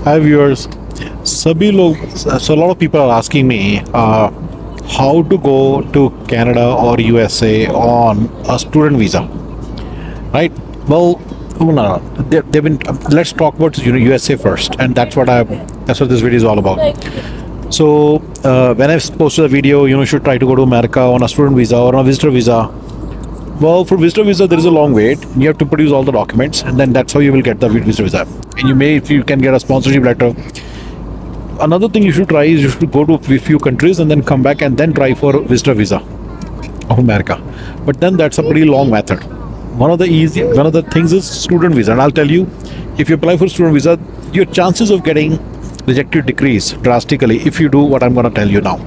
Hi viewers. सभी लोग so a lot of people are asking me how to go to Canada or USA on a student visa, right? Well, no, they've been. Let's talk about USA first, and that's what this video is all about. So when I posted the video, you should try to go to America on a student visa or on a visitor visa. Well, for visitor visa, there is a long wait. You have to produce all the documents, and then that's how you will get the visitor visa. And if you can get a sponsorship letter. Another thing you should try is you should go to a few countries and then come back and then try for visitor visa of America. But then that's a pretty long method. One of the things is student visa, and I'll tell you, if you apply for student visa, your chances of getting rejected decrease drastically if you do what I'm going to tell you now.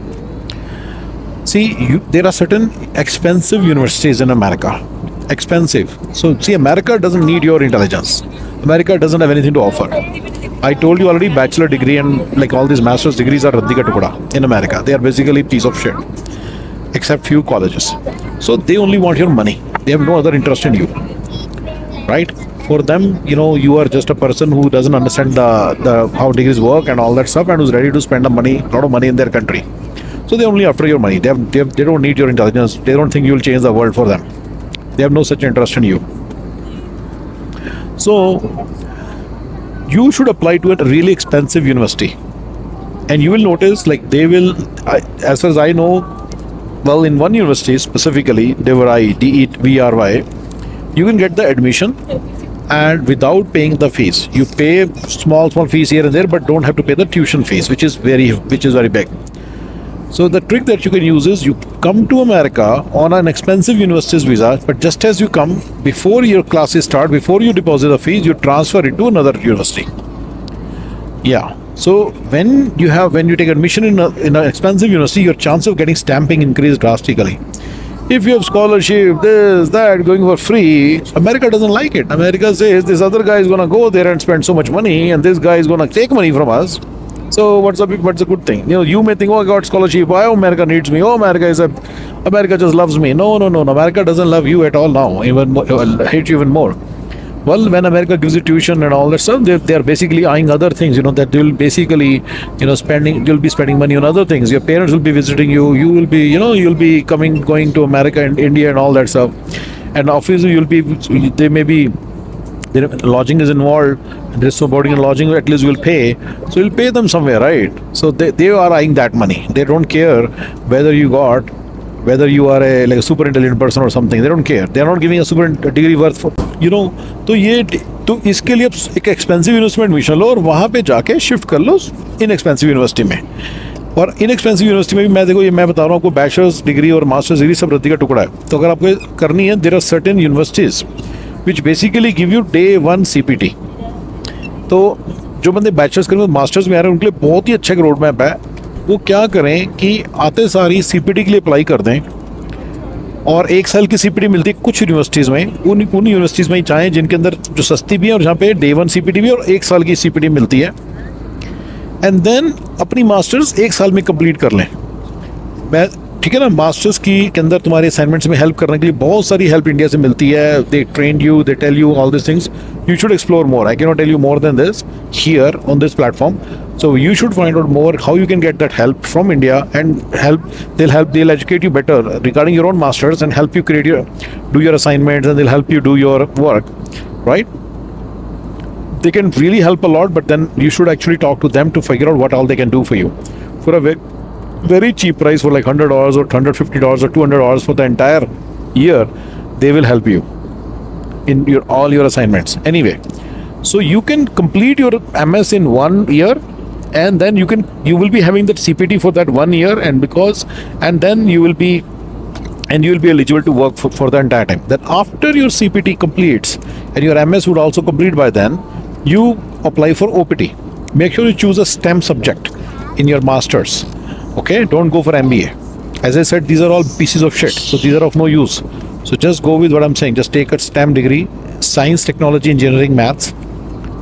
See, there are certain expensive universities in America. Expensive. So, see, America doesn't need your intelligence. America doesn't have anything to offer. I told you already, bachelor degree and like all these master's degrees are raddi ka tukda in America. They are basically piece of shit, except few colleges. So they only want your money. They have no other interest in you, right? For them, you are just a person who doesn't understand the how degrees work and all that stuff, and who's ready to spend a lot of money in their country. So they only after your money. They don't need your intelligence. They don't think you'll change the world for them. They have no such interest in you. So you should apply to a really expensive university, and you will notice like they will, as far as I know, well, in one university specifically, DEVRY, you can get the admission and without paying the fees. You pay small fees here and there, but don't have to pay the tuition fees, which is very big. So the trick that you can use is you come to America on an expensive university's visa, but just as you come, before your classes start, before you deposit the fees, you transfer it to another university. Yeah. So when you take admission in an expensive university, your chance of getting stamping increase drastically. If you have scholarship, this, that, going for free, America doesn't like it. America says this other guy is going to go there and spend so much money, and this guy is going to take money from us. So what's a good thing? You may think, oh, I got scholarship. Why America needs me? Oh, America just loves me. No. America doesn't love you at all now. Even hate you even more. Well, when America gives you tuition and all that stuff, they are basically eyeing other things. That you'll basically, you'll be spending money on other things. Your parents will be visiting you. You will be, you'll be going to America and India and all that stuff. And obviously, they may be. Lodging is involved. There's some boarding and lodging, at least you'll pay. So you'll pay them somewhere, right? So they are eyeing that money. They don't care whether you are a super intelligent person or something. They don't care. They are not giving a super degree worth for, तो इसके लिए एक expensive university में admission लो और वहाँ पे जाके shift कर लो इनएक्सपेंसिव यूनिवर्सिटी में. और इनएक्सपेंसिव यूनिवर्सिटी में भी मैं बता रहा हूँ आपको, बैचलर्स डिग्री और मास्टर्स डिग्री सब रद्दी का टुकड़ा है. तो अगर आपको करनी है, there are certain universities which basically give you day one CPT. तो जो बंदे बैचलर्स करेंगे मास्टर्स में आ रहे हैं उनके लिए बहुत ही अच्छा एक रोड मैप है. वो क्या करें कि आते सारी CPT के लिए अप्लाई कर दें, और 1 साल की CPT मिलती है कुछ यूनिवर्सिटीज़ में. उन यूनिवर्सिटीज़ में ही चाहें जिनके अंदर जो सस्ती भी है और जहाँ पे डे 1 CPT भी और 1 साल की CPT मिलती है. एंड देन अपनी मास्टर्स 1 साल में कंप्लीट कर लें. ठीक है ना. मास्टर्स के अंदर तुम्हारे असाइनमेंट्स में हेल्प करने के लिए बहुत सारी हेल्प इंडिया से मिलती है. They train you, they tell you all this things. You should explore more. I can not tell you more than this here on this platform. So you should find out more how you can get that help from India, and they'll educate you better regarding your own masters and help you do your assignments, and they'll help you do your work, right? They can really help a lot, but then you should actually talk to them to figure out what all they can do for you for a very cheap price, for like $100 or $150 or $200 for the entire year. They will help you in all your assignments. Anyway, so you can complete your MS in 1 year, and then you will be having that CPT for that 1 year, and then you will be eligible to work for the entire time. Then after your CPT completes and your MS would also complete by then, you apply for OPT. Make sure you choose a STEM subject in your masters. Okay, don't go for MBA. As I said, these are all pieces of shit, so these are of no use. So just go with what I'm saying. Just take a STEM degree: science, technology, engineering, maths.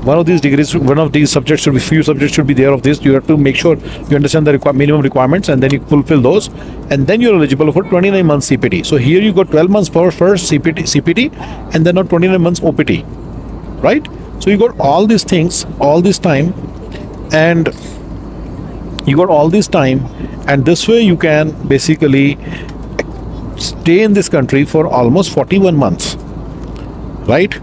One of these subjects few subjects should be there of this. You have to make sure you understand the minimum requirements, and then you fulfill those, and then you're eligible for 29 months CPT. So here you got 12 months for first CPT, and then now 29 months OPT, right? So you got all these things, all this time, and you got all this time, and this way you can basically stay in this country for almost 41 months, right?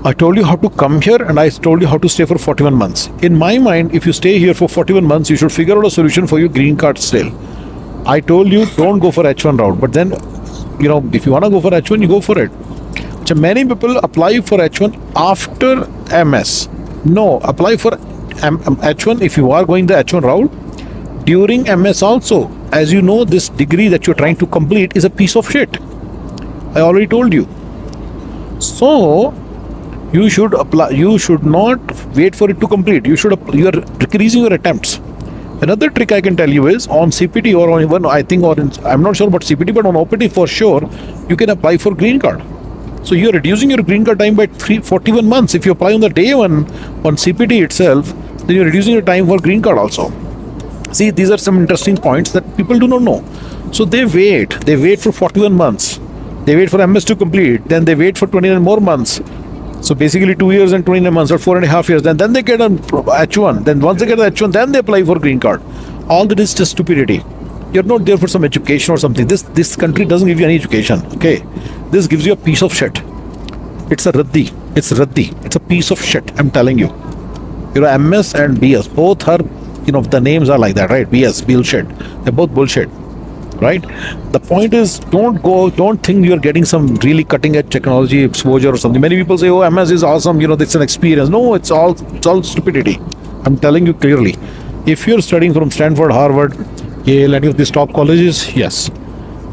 I told you how to come here and I told you how to stay for 41 months. In my mind, if you stay here for 41 months, you should figure out a solution for your green card still. I told you don't go for H1 route, but then, if you want to go for H1, you go for it. So many people apply for H1 after MS. No, apply for H1 if you are going the H1 route during MS also. As you know, this degree that you're trying to complete is a piece of shit. I already told you. So you should apply. You should not wait for it to complete. You are decreasing your attempts. Another trick I can tell you is on CPT or on even I'm not sure about CPT, but on OPT for sure you can apply for green card. So you're reducing your green card time by 41 months. If you apply on the day one on CPT itself, then you're reducing your time for green card also. See, these are some interesting points that people do not know. So they wait for 41 months. They wait for MS to complete, then they wait for 29 more months. So basically 2 years and 29 months or 4.5 years. Then they get an H1. Then once they get the H1, then they apply for green card. All that is just stupidity. You're not there for some education or something. This country doesn't give you any education. Okay, this gives you a piece of shit. It's a raddi. It's a piece of shit. I'm telling you. MS and BS both are. The names are like that, right? BS, bullshit. They're both bullshit, right? The point is, don't think you're getting some really cutting edge technology exposure or something. Many people say, oh, MS is awesome, it's an experience. No, it's all stupidity. I'm telling you clearly. If you're studying from Stanford, Harvard, Yale, any of these top colleges, yes.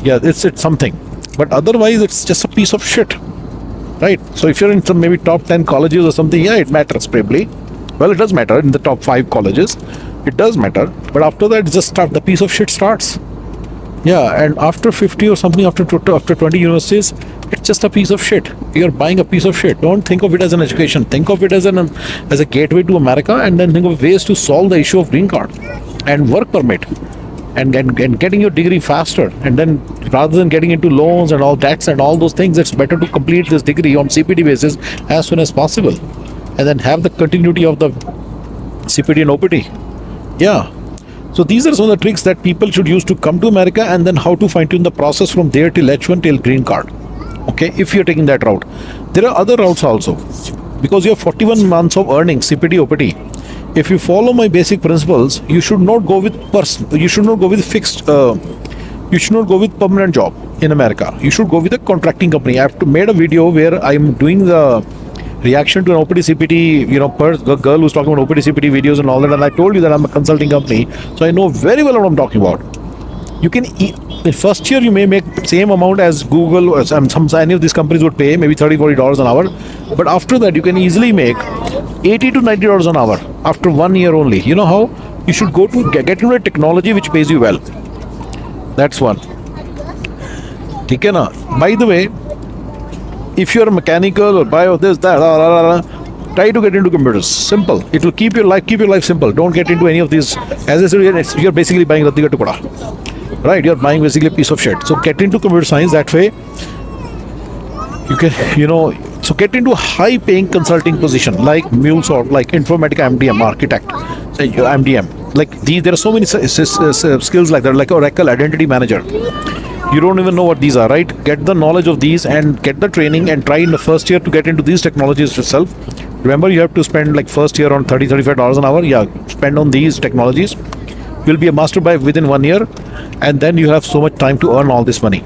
Yeah, it's something. But otherwise, it's just a piece of shit, right? So if you're in some maybe top 10 colleges or something, yeah, it matters probably. Well, it does matter in the top 5 colleges. It does matter. But after that, the piece of shit starts. Yeah, and after 50 or something, after 20 universities, it's just a piece of shit. You're buying a piece of shit. Don't think of it as an education. Think of it as a gateway to America, and then think of ways to solve the issue of green card and work permit and getting your degree faster. And then rather than getting into loans and all debts and all those things, it's better to complete this degree on CPT basis as soon as possible, and then have the continuity of the CPT and OPT. Yeah. So these are some of the tricks that people should use to come to America, and then how to fine tune the process from there till H1 till green card. Okay, if you're taking that route. There are other routes also, because you have 41 months of earnings, CPT, OPT. If you follow my basic principles, you should not go with fixed. You should not go with permanent job in America. You should go with a contracting company. I have made a video where I'm doing the reaction to an OPT CPT, the girl who's talking about OPT CPT videos and all that, and I told you that I'm a consulting company, so I know very well what I'm talking about. You can, in first year, you may make same amount as Google or any of these companies would pay, maybe $30-40 an hour, but after that, you can easily make $80 to $90 an hour after 1 year only. You know how? You should go to get into a technology which pays you well. That's one. Okay, na? By the way, if you're a mechanical or bio this, that, try to get into computers. Simple. It will keep your life simple. Don't get into any of these. As I said, you're basically buying Radhika Tukada. Right? You're buying basically a piece of shit. So get into computer science that way. You can, so get into a high paying consulting position like MuleSoft, like Informatica MDM, architect, say MDM. Like there are so many skills like that, like Oracle Identity Manager. You don't even know what these are, right? Get the knowledge of these and get the training and try in the first year to get into these technologies yourself. Remember, you have to spend like first year on $30-35 an hour. Yeah, spend on these technologies. You'll be a master by within 1 year, and then you have so much time to earn all this money.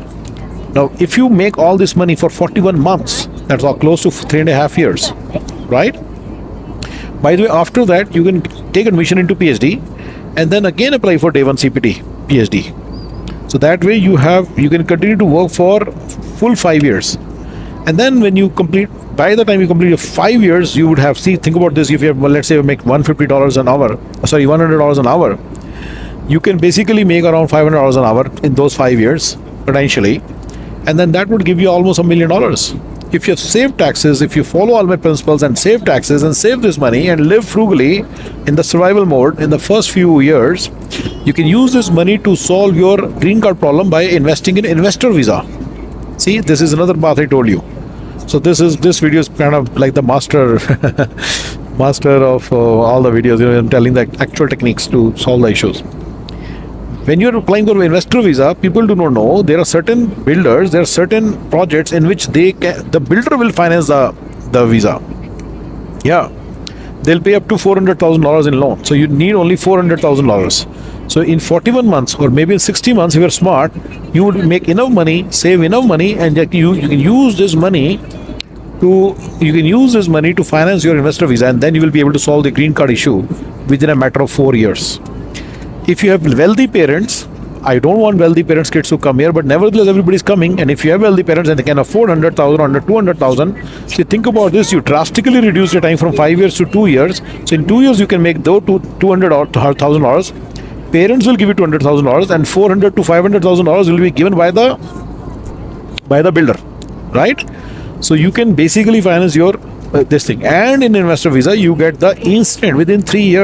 Now, if you make all this money for 41 months, that's all close to 3.5 years, right? By the way, after that, you can take admission into PhD and then again apply for day 1 CPT, PhD. So that way you can continue to work for full 5 years. And then when you by the time you complete your 5 years, you would have, think about this, if you have, let's say you make $150 an hour, $100 an hour, you can basically make around $500 an hour in those 5 years, potentially. And then that would give you almost $1 million. If you save taxes, if you follow all my principles and save taxes and save this money and live frugally in the survival mode in the first few years, you can use this money to solve your green card problem by investing in investor visa. See, this is another path I told you. So this video is kind of like the master master of all the videos. I'm telling the actual techniques to solve the issues. When you're applying for investor visa, people do not know there are certain builders, there are certain projects in which the builder will finance the visa. Yeah, they'll pay up to $400,000 in loan. So you need only $400,000. So in 41 months or maybe in 60 months, if you're smart, you would make enough money, save enough money, and you can use this money to finance your investor visa, and then you will be able to solve the green card issue within a matter of 4 years. If you have wealthy parents, I don't want wealthy parents' kids to come here, but nevertheless, everybody's coming. And if you have wealthy parents and they can afford 100,000 or 200,000, see, think about this. You drastically reduce the time from 5 years to 2 years. So in 2 years, you can make though $200,000. Parents will give you $200,000, and $400,000 to $500,000 will be given by the builder, right? So you can basically finance your this thing. And in investor visa, you get the instant within 3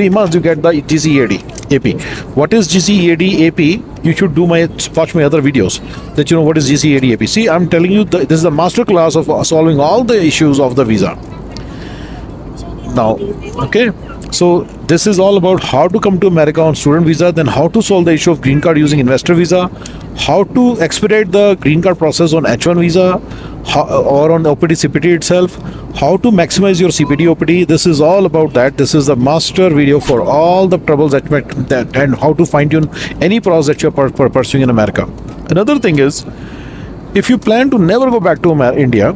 months, you get the GCEAD AP. What is GCEAD AP? You should watch my other videos that you know what is GCEAD AP. See, I'm telling you, this is the master class of solving all the issues of the visa. Now, okay. So this is all about how to come to America on student visa, then how to solve the issue of green card using investor visa, how to expedite the green card process on H1 visa or on OPT CPT itself, how to maximize your CPT OPT. This is all about that. This is the master video for all the troubles that and how to fine tune any process that you're pursuing in America. Another thing is, if you plan to never go back to India,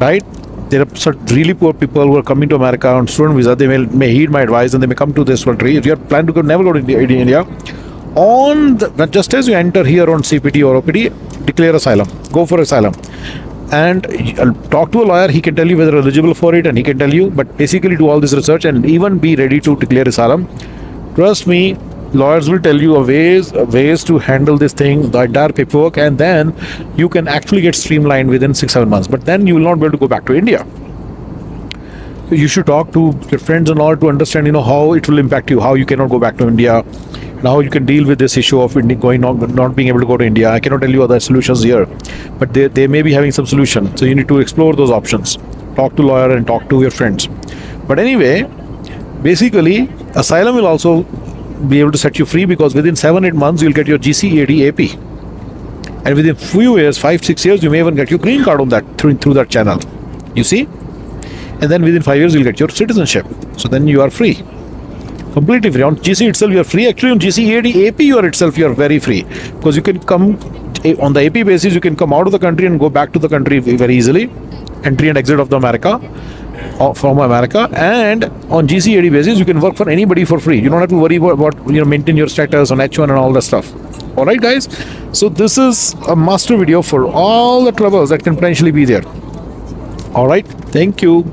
right? There are certain really poor people who are coming to America on student visa. They may heed my advice and they may come to this country. If you plan to never go to India, just as you enter here on CPT or OPT, declare asylum. Go for asylum. And talk to a lawyer. He can tell you whether you're eligible for it, and he can tell you. But basically, do all this research and even be ready to declare asylum. Trust me, lawyers will tell you ways to handle this thing, the entire paperwork, and then you can actually get streamlined within 6-7 months. But then you will not be able to go back to India. You should talk to your friends and all to understand, how it will impact you, how you cannot go back to India, and how you can deal with this issue of not being able to go to India. I cannot tell you other solutions here, but they may be having some solution. So you need to explore those options. Talk to lawyer and talk to your friends. But anyway, basically, asylum will also be able to set you free, because within 7-8 months you'll get your GCEAD AP, and within few years, 5-6 years, you may even get your green card on that through that channel. You see, and then within 5 years you'll get your citizenship. So then you are free, completely free. On GC itself you are free. Actually, on GCEAD AP you are very free, because you can come on the AP basis. You can come out of the country and go back to the country very easily, entry and exit of the America. From America, and on GCEAD basis, you can work for anybody for free. You don't have to worry about maintain your status on H1 and all that stuff. All right, guys. So this is a master video for all the troubles that can potentially be there. All right. Thank you.